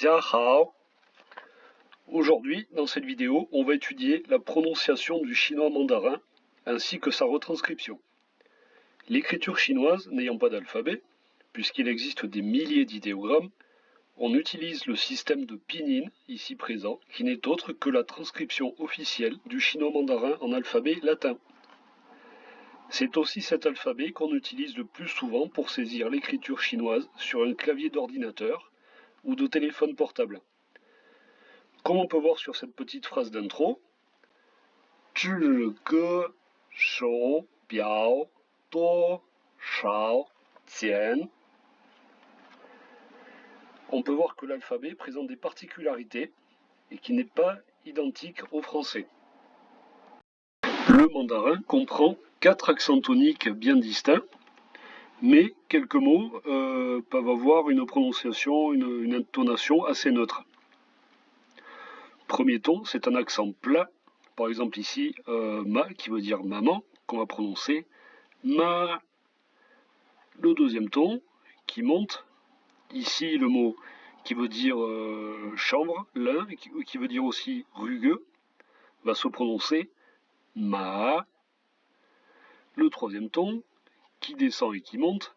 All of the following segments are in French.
家好. Aujourd'hui, dans cette vidéo, on va étudier la prononciation du chinois mandarin ainsi que sa retranscription. L'écriture chinoise n'ayant pas d'alphabet, puisqu'il existe des milliers d'idéogrammes, on utilise le système de pinyin, ici présent, qui n'est autre que la transcription officielle du chinois mandarin en alphabet latin. C'est aussi cet alphabet qu'on utilise le plus souvent pour saisir l'écriture chinoise sur un clavier d'ordinateur ou de téléphone portable. Comme on peut voir sur cette petite phrase d'intro, 智歌手表多少钱? On peut voir que l'alphabet présente des particularités et qui n'est pas identique au français. Le mandarin comprend 4 accents toniques bien distincts, mais quelques mots peuvent avoir une prononciation, une intonation assez neutre. Premier ton, c'est un accent plat, par exemple ici, ma, qui veut dire maman, qu'on va prononcer ma. Le deuxième ton, qui monte, ici le mot qui veut dire chambre, lin, qui veut dire aussi rugueux, va se prononcer ma. Le troisième ton, qui descend et qui monte,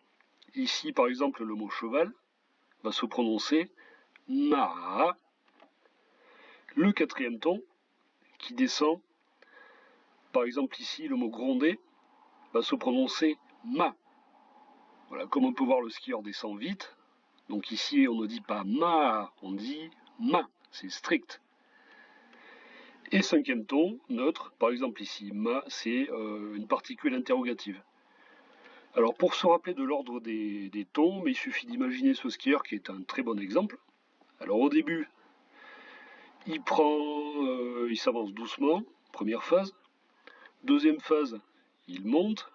ici par exemple le mot cheval, va se prononcer ma. Le quatrième ton, qui descend, par exemple ici le mot gronder, va se prononcer ma. Voilà, comme on peut voir, le skieur descend vite, donc ici on ne dit pas ma, on dit ma, c'est strict. Et cinquième ton, neutre, par exemple ici ma, c'est une particule interrogative. Alors pour se rappeler de l'ordre des tons, mais il suffit d'imaginer ce skieur qui est un très bon exemple. Alors au début, il s'avance doucement, première phase. Deuxième phase, il monte.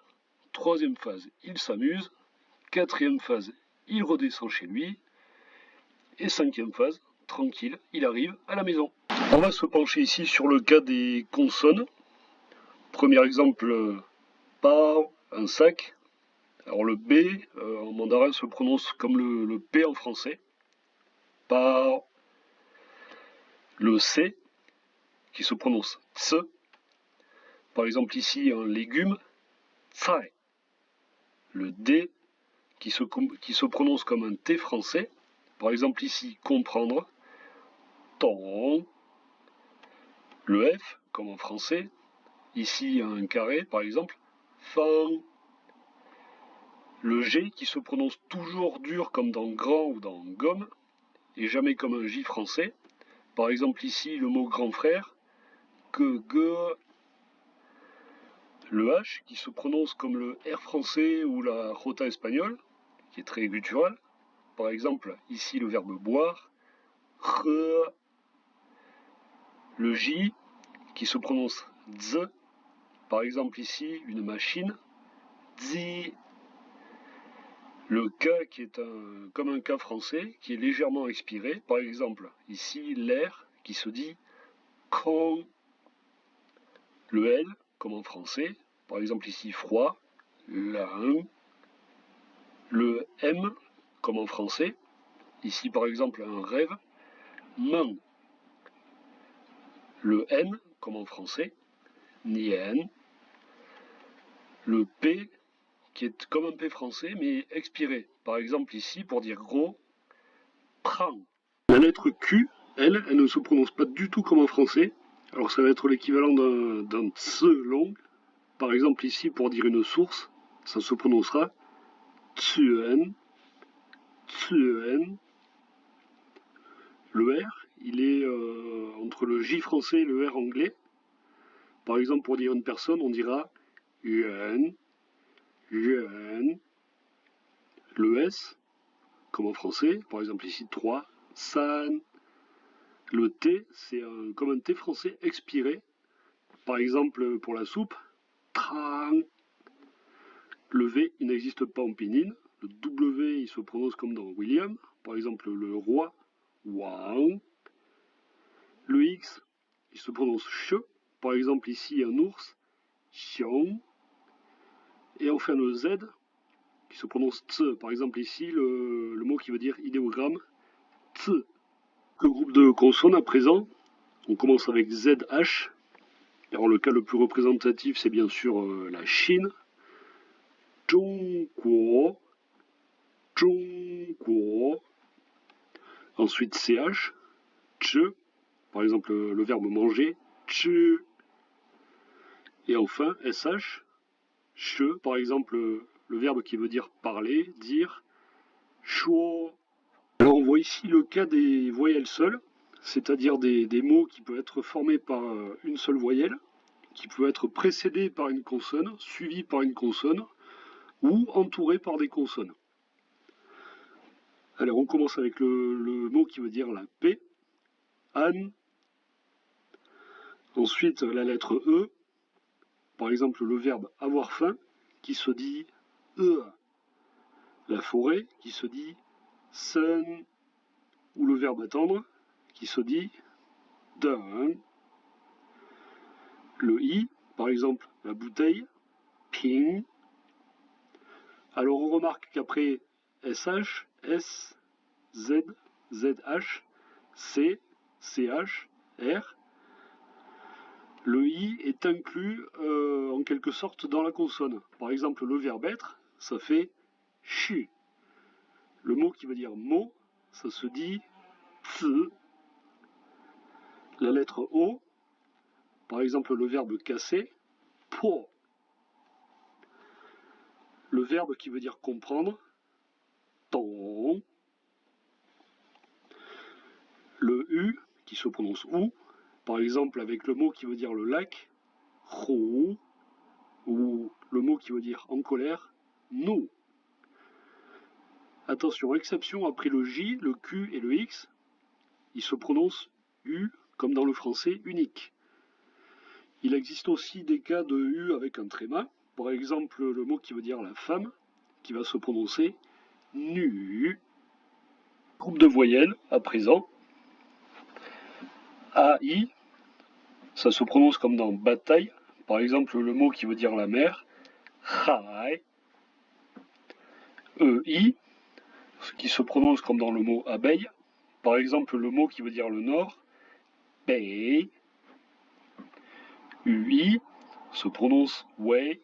Troisième phase, il s'amuse. Quatrième phase, il redescend chez lui. Et cinquième phase, tranquille, il arrive à la maison. On va se pencher ici sur le cas des consonnes. Premier exemple, pao, un sac. Alors le B en mandarin se prononce comme le P en français. Pao. Le C qui se prononce ts. Par exemple ici un légume, tsai. Le D qui se prononce comme un T français. Par exemple ici comprendre, tong. Le F comme en français. Ici un carré par exemple, fang. Le G qui se prononce toujours dur comme dans grand ou dans gomme et jamais comme un J français. Par exemple ici le mot grand frère, que, ge. Le H qui se prononce comme le R français ou la J espagnole, qui est très guttural. Par exemple ici le verbe boire, re. Le J qui se prononce z. Par exemple ici une machine, zi. Le K qui est comme un K français, qui est légèrement expiré. Par exemple, ici, l'air qui se dit kong. Le L, comme en français. Par exemple, ici, froid, lang. Le M, comme en français. Ici, par exemple, un rêve, mang. Le N, comme en français, nien. Le P, qui est comme un P français, mais expiré. Par exemple, ici, pour dire gros, prang. La lettre Q, elle ne se prononce pas du tout comme en français. Alors ça va être l'équivalent d'un ts long. Par exemple ici, pour dire une source, ça se prononcera tsuen, tsuen. Le R, il est entre le J français et le R anglais. Par exemple, pour dire une personne, on dira yuan, yuan. Le S, comme en français, par exemple ici 3, san. Le T, c'est comme un T français expiré. Par exemple, pour la soupe, trang. Le V, il n'existe pas en pinyin. Le W, il se prononce comme dans William. Par exemple, le roi, wang. Le X, il se prononce che. Par exemple, ici, un ours, xiong. Et enfin, le Z, qui se prononce tse. Par exemple, ici, le mot qui veut dire idéogramme, tse. Le groupe de consonnes à présent, on commence avec ZH. Alors le cas le plus représentatif, c'est bien sûr la Chine. Zhongguo, Zhongguo. Ensuite CH, Ch, par exemple le verbe manger, Ch. Et enfin SH, Che, par exemple le verbe qui veut dire parler, dire, Shuo. Alors on voit ici le cas des voyelles seules, c'est-à-dire des mots qui peuvent être formés par une seule voyelle, qui peuvent être précédés par une consonne, suivis par une consonne, ou entourés par des consonnes. Alors on commence avec le mot qui veut dire la paix, An. Ensuite la lettre E, par exemple le verbe avoir faim, qui se dit E. La forêt, qui se dit Sun, ou le verbe attendre, qui se dit Dun. Le I, par exemple la bouteille, Ping. Alors on remarque qu'après SH, S, Z, ZH, C, CH, R, le I est inclus en quelque sorte dans la consonne. Par exemple, le verbe être, ça fait chu. Le mot qui veut dire mot, ça se dit zi. La lettre O, par exemple le verbe casser, po. Le verbe qui veut dire comprendre, ton. Le U, qui se prononce ou, par exemple avec le mot qui veut dire le lac, ru, ou le mot qui veut dire en colère, no. Attention, exception après le J, le Q et le X, il se prononce U comme dans le français unique. Il existe aussi des cas de U avec un tréma, par exemple le mot qui veut dire la femme, qui va se prononcer nu. Groupe de voyelles à présent. AI, ça se prononce comme dans bataille, par exemple le mot qui veut dire la mer, hai. EI, ce qui se prononce comme dans le mot abeille, par exemple le mot qui veut dire le nord, bei. UI se prononce wei,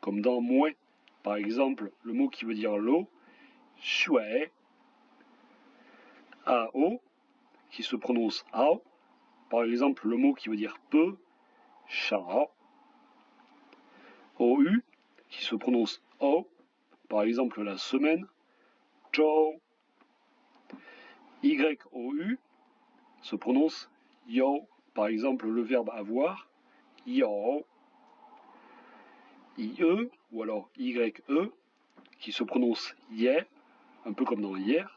comme dans mouais, par exemple le mot qui veut dire l'eau, shui. AO, qui se prononce ao, par exemple le mot qui veut dire peu, chao. OU, qui se prononce o, par exemple la semaine, chou. YOU se prononce yo, par exemple le verbe avoir, yo. IE, ou alors YE, qui se prononce ye, un peu comme dans hier.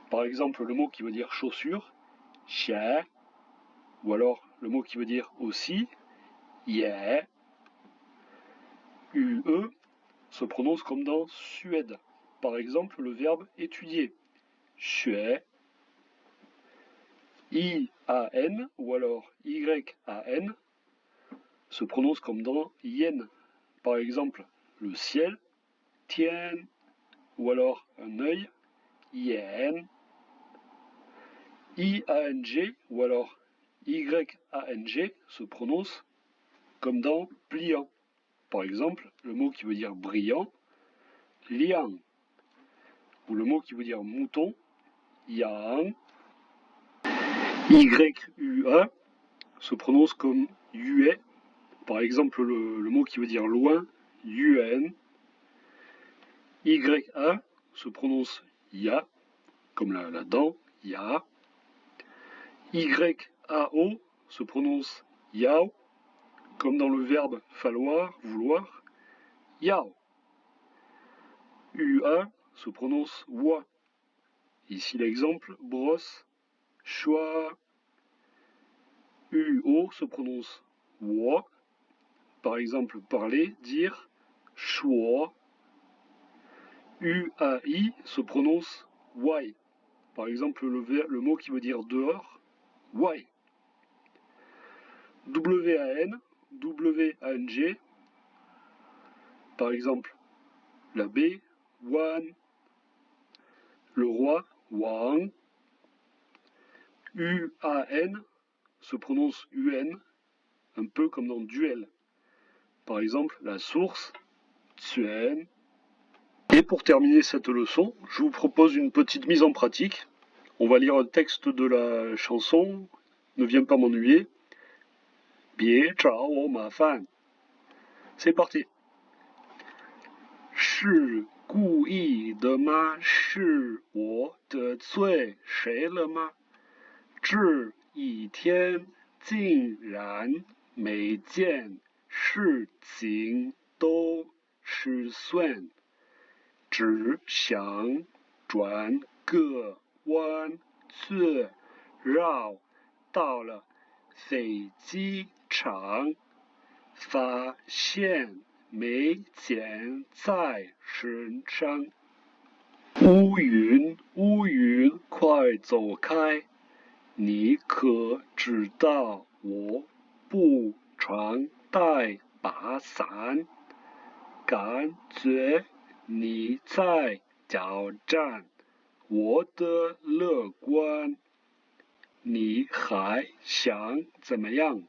Par exemple le mot qui veut dire chaussure, chien, ou alors le mot qui veut dire aussi, yeah. UE se prononce comme dans Suède. Par exemple le verbe étudier, shue. IAN, ou alors YAN, se prononce comme dans yen. Par exemple le ciel, tien, ou alors un œil, yen. IANG, ou alors YANG, se prononce comme dans pliant. Par exemple, le mot qui veut dire brillant, liang. Ou le mot qui veut dire mouton, yang. YUA se prononce comme yue. Par exemple, le mot qui veut dire loin, yuen. YA se prononce ya, comme la dent, ya. YAO se prononce yao, comme dans le verbe falloir, vouloir, yao. UA se prononce wa. Ici l'exemple, brosse, choix. UO se prononce wa. Par exemple, parler, dire, choix. UAI se prononce why. Par exemple, le mot qui veut dire dehors, why. WAN, WANG, par exemple, la baie, wan. Le roi, wang. U-A-N se prononce U-N, un peu comme dans duel. Par exemple, la source, Tuen. Et pour terminer cette leçon, je vous propose une petite mise en pratique. On va lire un texte de la chanson, Ne viens pas m'ennuyer. Bie zhao wo ma fan. C'est parti. 是故意的吗？是我得罪谁了吗？这一天竟然每件事情都失算，只想转个弯却绕到了飞机场，发现没钱在身上。乌云，乌云，快走开！你可知道我不常带把伞？感觉你在挑战我的乐观。你还想怎么样？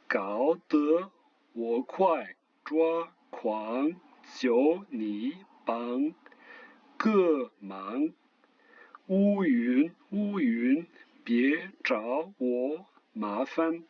搞得我快抓狂，求你帮个忙。乌云，乌云，别找我麻烦。